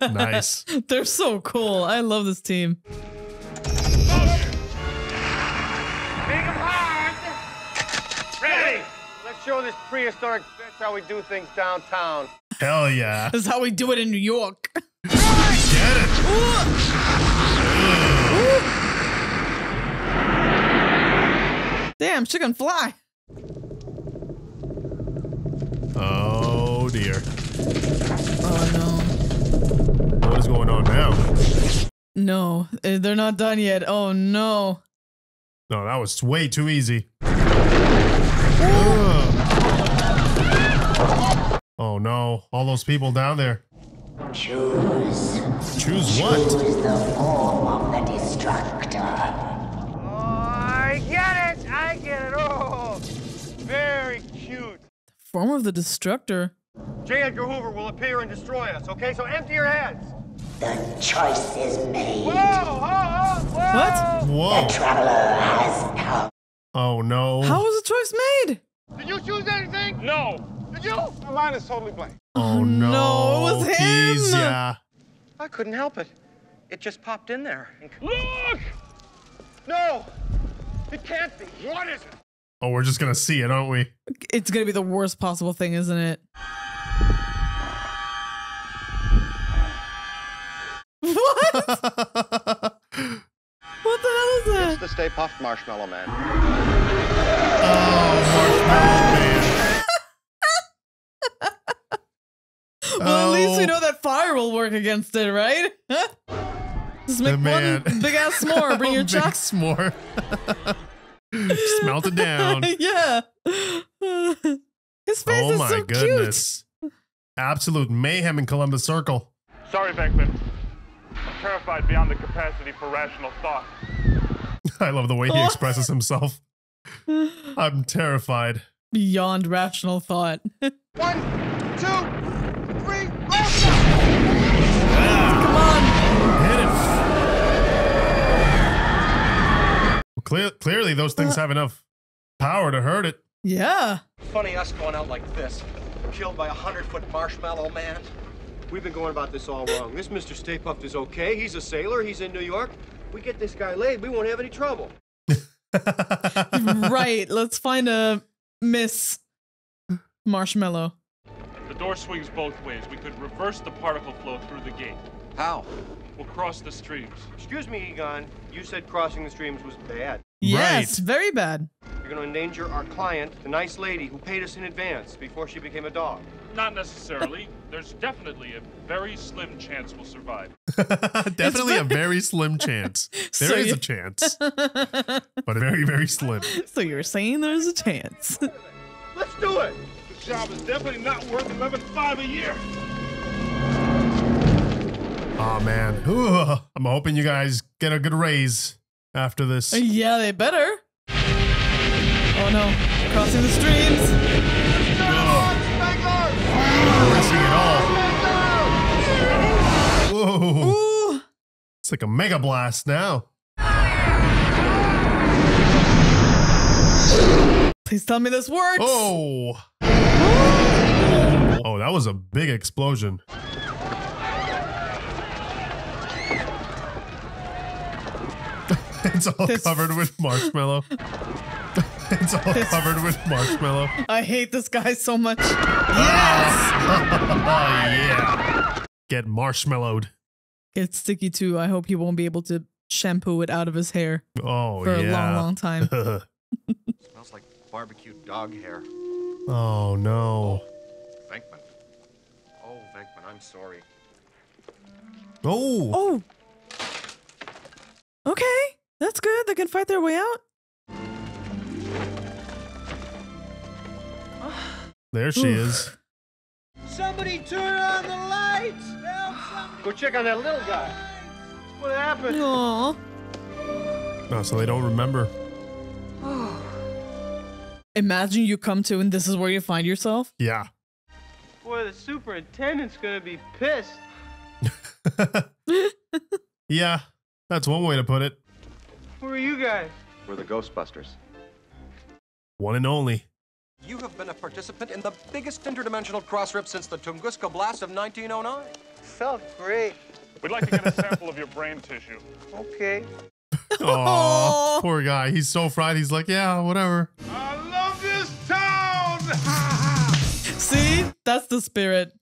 Nice. They're so cool. I love this team. Ready? Let's show this prehistoric bitch how we do things downtown. Hell yeah. This is how we do it in New York. Get it. Damn, she can fly. Oh dear. Oh no. What is going on now? No, they're not done yet. Oh no. No, that was way too easy. Oh no, all those people down there. Choose. Choose what? Choose the form of the destructor. I get it. I get it. Oh, very cute. Form of the destructor. J. Edgar Hoover will appear and destroy us. Okay, so empty your heads. The choice is made. Whoa! Whoa! What? Whoa. The traveler has come. Oh no. How was the choice made? Did you choose anything? No. Did you? My mind is totally blank. Oh no. No, it was him. Keys, yeah. I couldn't help it. It just popped in there. Look! No! It can't be. What is it? Oh, we're just gonna see it, aren't we? It's gonna be the worst possible thing, isn't it? What? What the hell is that? It's the Stay Puft Marshmallow Man. Oh, Marshmallow Man. Well, at least we know that fire will work against it, right? Just make one big ass s'more. Bring your Big chuck. s'more. Just melt it down. Yeah. His face Oh is my so goodness. Absolute mayhem in Columbus Circle. Sorry, Venkman. I'm terrified beyond the capacity for rational thought. I love the way he expresses himself. I'm terrified. Beyond rational thought. 1, 2, 3, go! Come on. Hit it. Well, clearly, those things have enough power to hurt it. Yeah. Funny us going out like this, killed by a 100-foot marshmallow man. We've been going about this all wrong. This Mr. Stay Puft is okay. He's a sailor. He's in New York. We get this guy laid, we won't have any trouble. Right. Let's find a Miss Marshmallow. The door swings both ways. We could reverse the particle flow through the gate. How? We'll cross the streams. Excuse me, Egon. You said crossing the streams was bad. Yes, very bad. You're going to endanger our client, the nice lady who paid us in advance before she became a dog. Not necessarily. There's definitely a very slim chance we'll survive. Definitely a very slim chance. There is a chance. But very, very slim. So you're saying there's a chance. Let's do it. The job is definitely not worth $11,500 a year. Oh, man. Ooh, I'm hoping you guys get a good raise after this. Yeah, they better. Oh no. Crossing the streams. Missing it all. Whoa. Oh, it's like a mega blast now. Please tell me this works. Oh. Oh, that was a big explosion. It's all covered with marshmallow. It's all covered with marshmallow. I hate this guy so much. Yes! Yeah. Get marshmallowed. It's sticky too. I hope he won't be able to shampoo it out of his hair for a long, long time. Smells like barbecued dog hair. Oh, no. Venkman. Oh, Venkman, I'm sorry. Oh. Oh. Okay. That's good. They can fight their way out. There she is. Somebody turn on the lights! Help somebody! Go check on that little guy. What happened? Aww. No, so they don't remember. Imagine you come to and this is where you find yourself. Yeah. Boy, the superintendent's gonna be pissed. Yeah, that's one way to put it. Who are you guys? We're the Ghostbusters. One and only. You have been a participant in the biggest interdimensional cross-rip since the Tunguska blast of 1909. Felt great. We'd like to get a sample of your brain tissue. Okay. Oh, poor guy. He's so fried. He's like, yeah, whatever. I love this town! See? That's the spirit.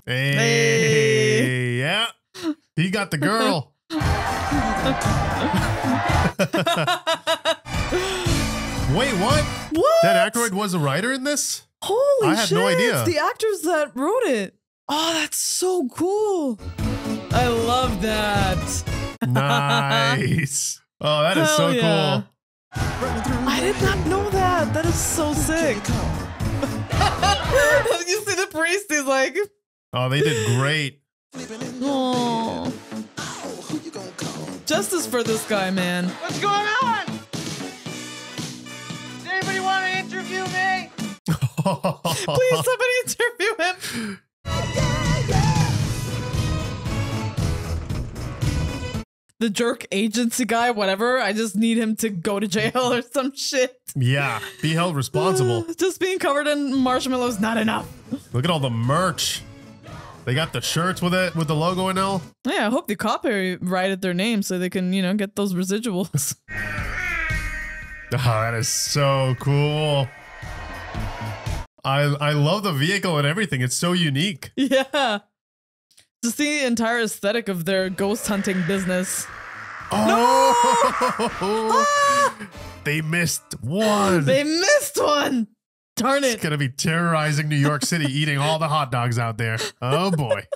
Hey. Yeah. He got the girl. Wait, what? What? That Aykroyd was a writer in this? Holy I had shit. no idea. It's the actors that wrote it. Oh, that's so cool. I love that. Nice. Oh, that is so yeah. cool. I did not know that. That is so sick. You see the priest, he's like, Oh, they did great. oh. Justice for this guy, man. What's going on? Does anybody want to interview me? Please, somebody interview him. The jerk agency guy, whatever. I just need him to go to jail or some shit. Yeah, be held responsible. Just being covered in marshmallows not enough. Look at all the merch. They got the shirts with it, with the logo and all. Yeah, I hope the copyrighted their name so they can, get those residuals. Oh, that is so cool. I love the vehicle and everything. It's so unique. Yeah. Just the entire aesthetic of their ghost hunting business. Oh! No! They missed one. They missed one. Darn it. It's going to be terrorizing New York City, eating all the hot dogs out there. Oh, boy.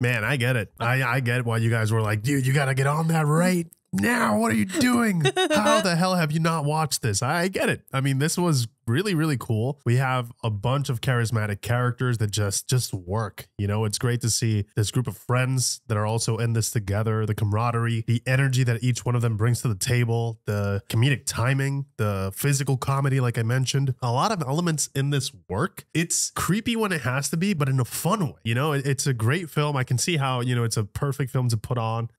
Man, I get it. I get why you guys were like, dude, you got to get on that right now. What are you doing? How the hell have you not watched this? I get it. I mean, this was really, really cool. We have a bunch of charismatic characters that just work. It's great to see this group of friends that are also in this together, the camaraderie, the energy that each one of them brings to the table, the comedic timing, the physical comedy, like I mentioned. A lot of elements in this work. It's creepy when it has to be, but in a fun way. It's a great film. I can see how, it's a perfect film to put on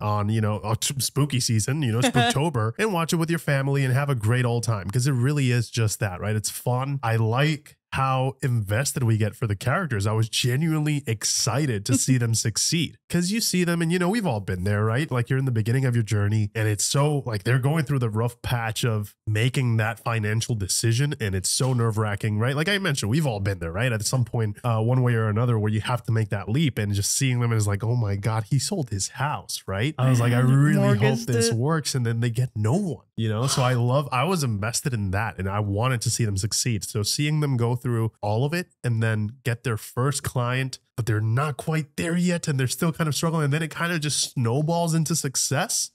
spooky season, Spooktober, and watch it with your family and have a great old time, because it really is just that, right? It's fun. I like how invested we get for the characters. I was genuinely excited to see them succeed, because you see them and we've all been there, right? Like, you're in the beginning of your journey and it's so like they're going through the rough patch of making that financial decision, and it's so nerve-wracking, right? Like I mentioned, we've all been there, right? At some point, one way or another, where you have to make that leap, and just seeing them is like, oh my God, he sold his house, right? I was like, I really hope this works. And then they get no one, so I was invested in that, and I wanted to see them succeed. So seeing them go through all of it and then get their first client, but they're not quite there yet and they're still kind of struggling, and then it kind of just snowballs into success.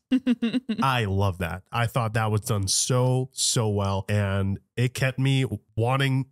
I love that. I thought that was done so well, and it kept me rooting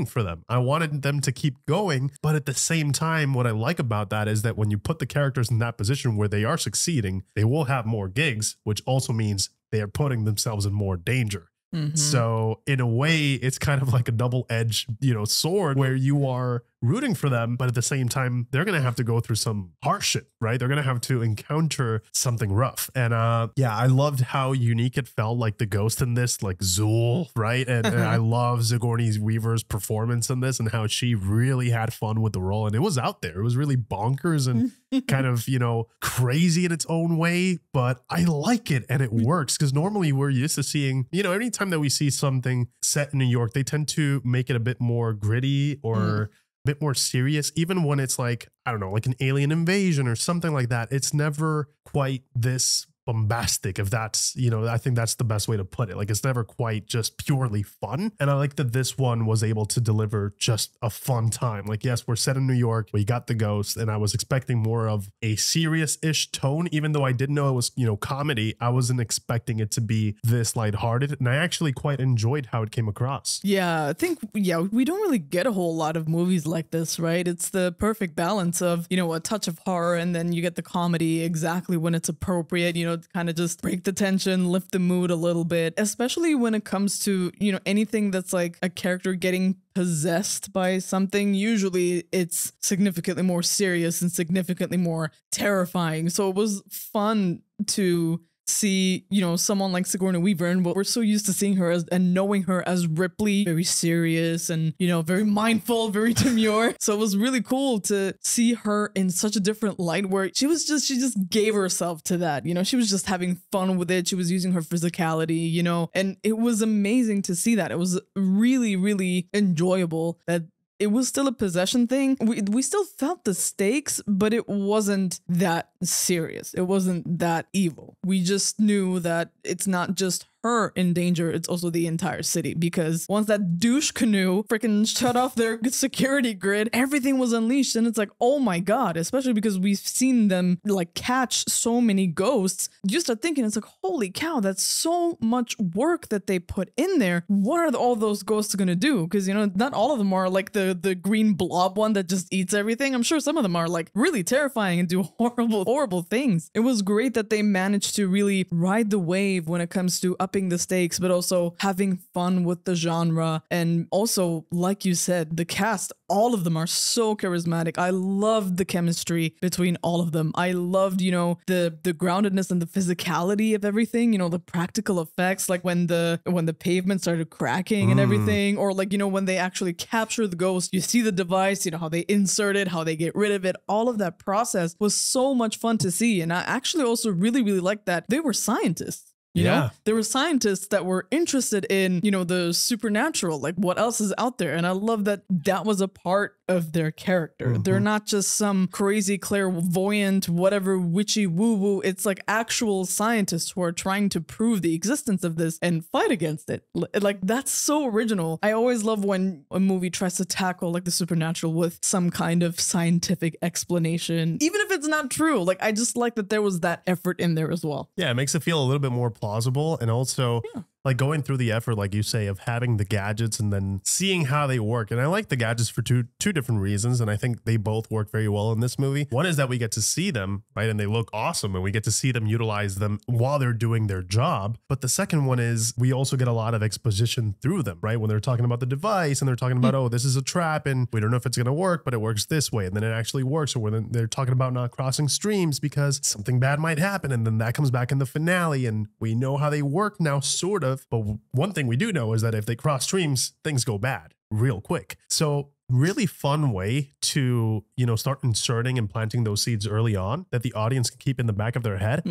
for them. I wanted them to keep going, but at the same time, what I like about that is that when you put the characters in that position where they are succeeding, they will have more gigs, which also means they are putting themselves in more danger. Mm-hmm. So in a way, it's kind of like a double-edged, sword, where you are rooting for them, but at the same time, they're going to have to go through some hardship, right? They're going to have to encounter something rough. And yeah, I loved how unique it felt, like the ghost in this, like Zool, right? And I love Sigourney Weaver's performance in this and how she really had fun with the role. And it was out there. It was really bonkers and kind of, you know, crazy in its own way, but I like it and it works because normally we're used to seeing, you know, anytime that we see something set in New York, they tend to make it a bit more gritty or a bit more serious, even when it's like, I don't know, like an alien invasion or something like that. It's never quite this bombastic, if that's, you know, I think that's the best way to put it. Like it's never quite just purely fun. And I like that this one was able to deliver just a fun time. Like, yes, we're set in New York, we got the ghost, and I was expecting more of a serious-ish tone, even though I didn't know it was, you know, comedy. I wasn't expecting it to be this lighthearted, and I actually quite enjoyed how it came across. Yeah, I think, yeah, we don't really get a whole lot of movies like this, right? It's the perfect balance of, you know, a touch of horror and then you get the comedy exactly when it's appropriate, you know, kind of just break the tension, lift the mood a little bit, especially when it comes to, you know, anything that's like a character getting possessed by something. Usually it's significantly more serious and significantly more terrifying. So it was fun to see, you know, someone like Sigourney Weaver, and we're so used to seeing her as and knowing her as Ripley, very serious and, you know, very mindful, very demure. So it was really cool to see her in such a different light where she just gave herself to that, you know, she was just having fun with it. She was using her physicality, you know, and it was amazing to see that. It was really, really enjoyable that it was still a possession thing. We still felt the stakes, but it wasn't that serious. It wasn't that evil. We just knew that it's not just her in danger, it's also the entire city, because once that douche canoe freaking shut off their security grid, everything was unleashed. And it's like, oh my God, especially because we've seen them like catch so many ghosts. You start thinking, it's like, holy cow, that's so much work that they put in there. What are all those ghosts gonna do? Because, you know, not all of them are like the green blob one that just eats everything. I'm sure some of them are like really terrifying and do horrible things. It was great that they managed to really ride the wave when it comes to upping the stakes, but also having fun with the genre. And also, like you said, the cast, all of them are so charismatic. I loved the chemistry between all of them. I loved, you know, the groundedness and the physicality of everything, you know, the practical effects, like when the pavement started cracking and everything, or like, you know, when they actually capture the ghost, you see the device, you know, how they insert it, how they get rid of it. All of that process was so much fun to see. And I actually also really liked that they were scientists. You know, there were scientists that were interested in, you know, the supernatural, like what else is out there. And I love that that was a part of their character. They're not just some crazy clairvoyant, whatever witchy woo woo. It's like actual scientists who are trying to prove the existence of this and fight against it. Like that's so original. I always love when a movie tries to tackle like the supernatural with some kind of scientific explanation, even if it's not true. Like I just like that there was that effort in there as well. Yeah, it makes it feel a little bit more plausible, and also like going through the effort, like you say, of having the gadgets and then seeing how they work. And I like the gadgets for two different reasons, and I think they both work very well in this movie. One is that we get to see them, right, and they look awesome, and we get to see them utilize them while they're doing their job. But the second one is we also get a lot of exposition through them, right? When they're talking about the device and they're talking about, oh, this is a trap and we don't know if it's going to work, but it works this way, and then it actually works. Or when they're talking about not crossing streams because something bad might happen, and then that comes back in the finale, and we know how they work now, sort of. But one thing we do know is that if they cross streams, things go bad real quick. So really fun way to, you know, start inserting and planting those seeds early on that the audience can keep in the back of their head,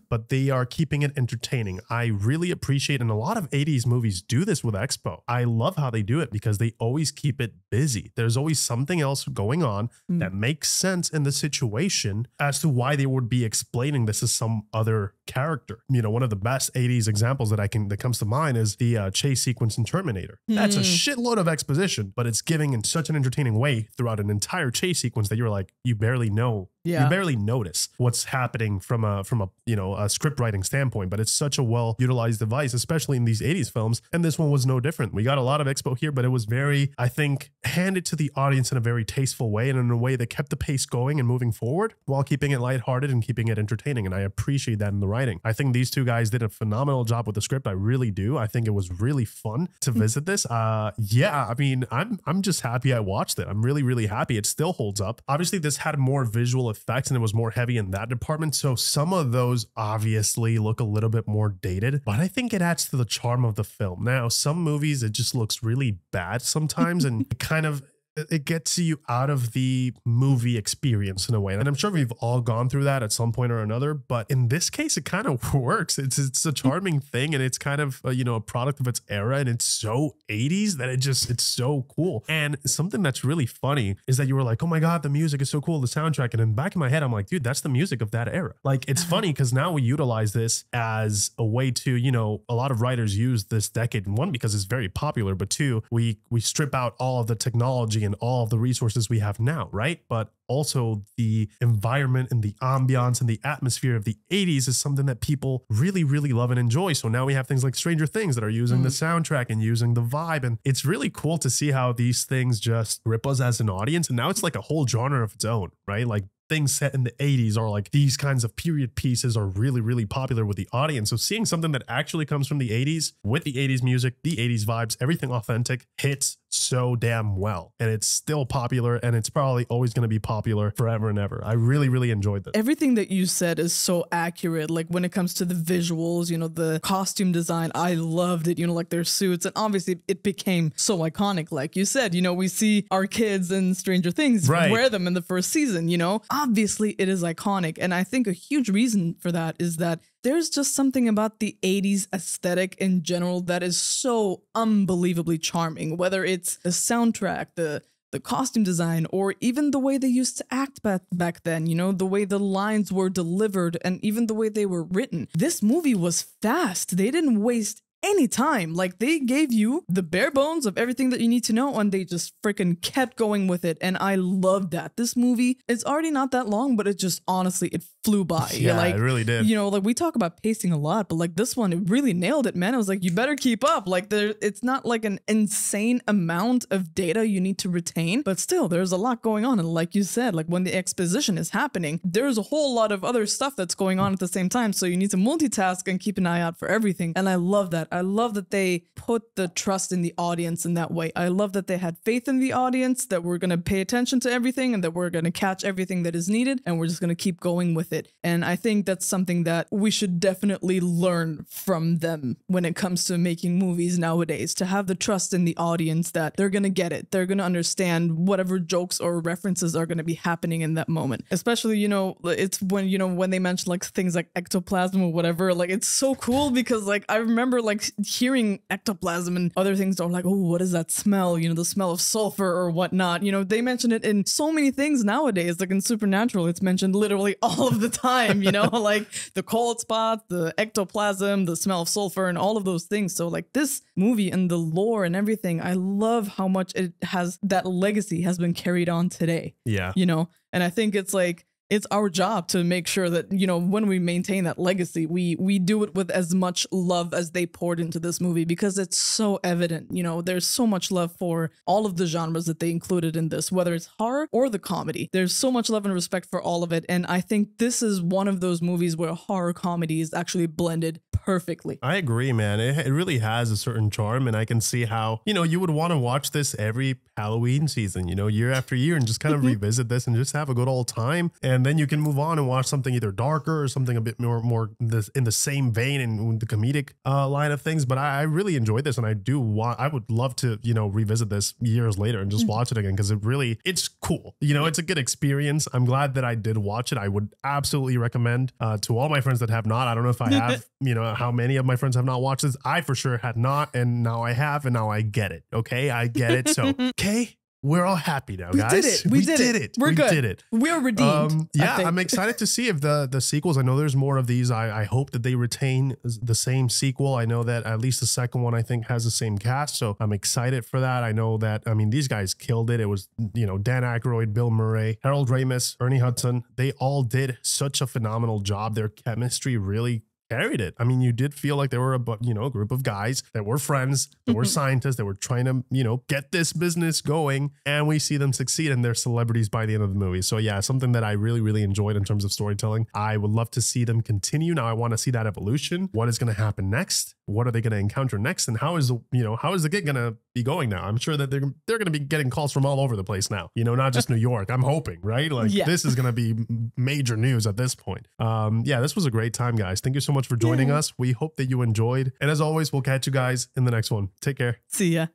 but they are keeping it entertaining. I really appreciate, and a lot of 80s movies do this with Expo. I love how they do it because they always keep it busy. There's always something else going on that makes sense in the situation as to why they would be explaining this as some other character. You know, one of the best 80s examples that comes to mind is the chase sequence in Terminator. That's a shitload of exposition, but it's giving in such an entertaining way throughout an entire chase sequence that you're like, you barely know Yeah. You barely notice what's happening from a a script writing standpoint, but it's such a well utilized device, especially in these 80s films. And this one was no different. We got a lot of expo here, but it was very, I think, handed to the audience in a very tasteful way and in a way that kept the pace going and moving forward while keeping it lighthearted and keeping it entertaining. And I appreciate that in the writing. I think these two guys did a phenomenal job with the script. I really do. I think it was really fun to visit this. Yeah, I mean, I'm just happy I watched it. I'm really, really happy. It still holds up. Obviously, this had more visual effects and it was more heavy in that department. So some of those obviously look a little bit more dated, but I think it adds to the charm of the film. Now, some movies, it just looks really bad sometimes and it gets you out of the movie experience in a way. And I'm sure we've all gone through that at some point or another, but in this case, it kind of works. It's a charming thing and it's kind of, a product of its era and it's so 80s that it's so cool. And something that's really funny is that you were like, oh my God, the music is so cool, the soundtrack. And in the back of my head, I'm like, dude, that's the music of that era. Like, it's funny because now we utilize this as a way to, a lot of writers use this decade. And one, because it's very popular, but two, we strip out all of the technology and all of the resources we have now, right? But also the environment and the ambiance and the atmosphere of the 80s is something that people really, really love and enjoy. So now we have things like Stranger Things that are using the soundtrack and using the vibe. And it's really cool to see how these things just grip us as an audience. And now it's like a whole genre of its own, right? Like things set in the 80s or like these kinds of period pieces are really, really popular with the audience. So seeing something that actually comes from the 80s with the 80s music, the 80s vibes, everything authentic hits so damn well. And it's still popular and it's probably always going to be popular forever and ever. I really, really enjoyed this. Everything that you said is so accurate. Like when it comes to the visuals, the costume design, I loved it, like their suits. And obviously it became so iconic. Like you said, we see our kids in Stranger Things wear them in the first season, Obviously it is iconic. And I think a huge reason for that is that there's just something about the 80s aesthetic in general that is so unbelievably charming, whether it's the soundtrack, the costume design, or even the way they used to act back then, the way the lines were delivered and even the way they were written. This movie was fast. They didn't waste any time. Like they gave you the bare bones of everything that you need to know and they just freaking kept going with it. And I love that. This movie, it's already not that long, but it just honestly, it flew by. Yeah, it really did. Like we talk about pacing a lot, but like this one, it really nailed it, man. I was like, you better keep up. Like it's not like an insane amount of data you need to retain, but still there's a lot going on. And like you said, like when the exposition is happening, there's a whole lot of other stuff that's going on at the same time. So you need to multitask and keep an eye out for everything. And I love that. I love that they put the trust in the audience in that way. I love that they had faith in the audience, that we're going to pay attention to everything and that we're going to catch everything that is needed and we're just going to keep going with it. And I think that's something that we should definitely learn from them when it comes to making movies nowadays, to have the trust in the audience that they're going to get it. They're going to understand whatever jokes or references are going to be happening in that moment. Especially, it's when they mention like things like ectoplasm or whatever, like it's so cool because like I remember like hearing ectoplasm and other things are like, oh, what is that smell? The smell of sulfur or whatnot. They mention it in so many things nowadays. Like in Supernatural, it's mentioned literally all of the time, like the cold spot, the ectoplasm, the smell of sulfur, and all of those things. So like this movie and the lore and everything, I love how much it has, that legacy has been carried on today. Yeah. And I think it's like, it's our job to make sure that, when we maintain that legacy, we do it with as much love as they poured into this movie, because it's so evident, there's so much love for all of the genres that they included in this, whether it's horror or the comedy. There's so much love and respect for all of it. And I think this is one of those movies where horror comedy is actually blended perfectly. I agree, man. It really has a certain charm, and I can see how, you would want to watch this every Halloween season, year after year, and just kind of revisit this and just have a good old time. And then you can move on and watch something either darker or something a bit more in the same vein and the comedic line of things. But I really enjoyed this, and I would love to, revisit this years later and just watch it again, because it's cool. It's a good experience. I'm glad that I did watch it. I would absolutely recommend to all my friends that have not. I don't know if I have, how many of my friends have not watched this. I for sure had not, and now I have, and now I get it. Okay, I get it. So, okay. we're all happy now, We guys. did it. We did it. We're good. We did it. We're redeemed. I Yeah, think. I'm excited to see if the sequels, I know there's more of these. I hope that they retain the same sequel. I know that at least the second one, I think, has the same cast. So I'm excited for that. I know that, I mean, these guys killed it. It was, Dan Aykroyd, Bill Murray, Harold Ramis, Ernie Hudson. They all did such a phenomenal job. Their chemistry really carried it. I mean, you did feel like there were a group of guys that were friends, that were scientists, that were trying to, get this business going, and we see them succeed, and they're celebrities by the end of the movie. So yeah, something that I really, really enjoyed in terms of storytelling. I would love to see them continue. Now I want to see that evolution. What is going to happen next? What are they going to encounter next? And how is the gig going to be going now? I'm sure that they're going to be getting calls from all over the place now, not just New York. I'm hoping, right? Like this is going to be major news at this point. Yeah, this was a great time, guys. Thank you so much for joining us. We hope that you enjoyed. And as always, we'll catch you guys in the next one. Take care. See ya.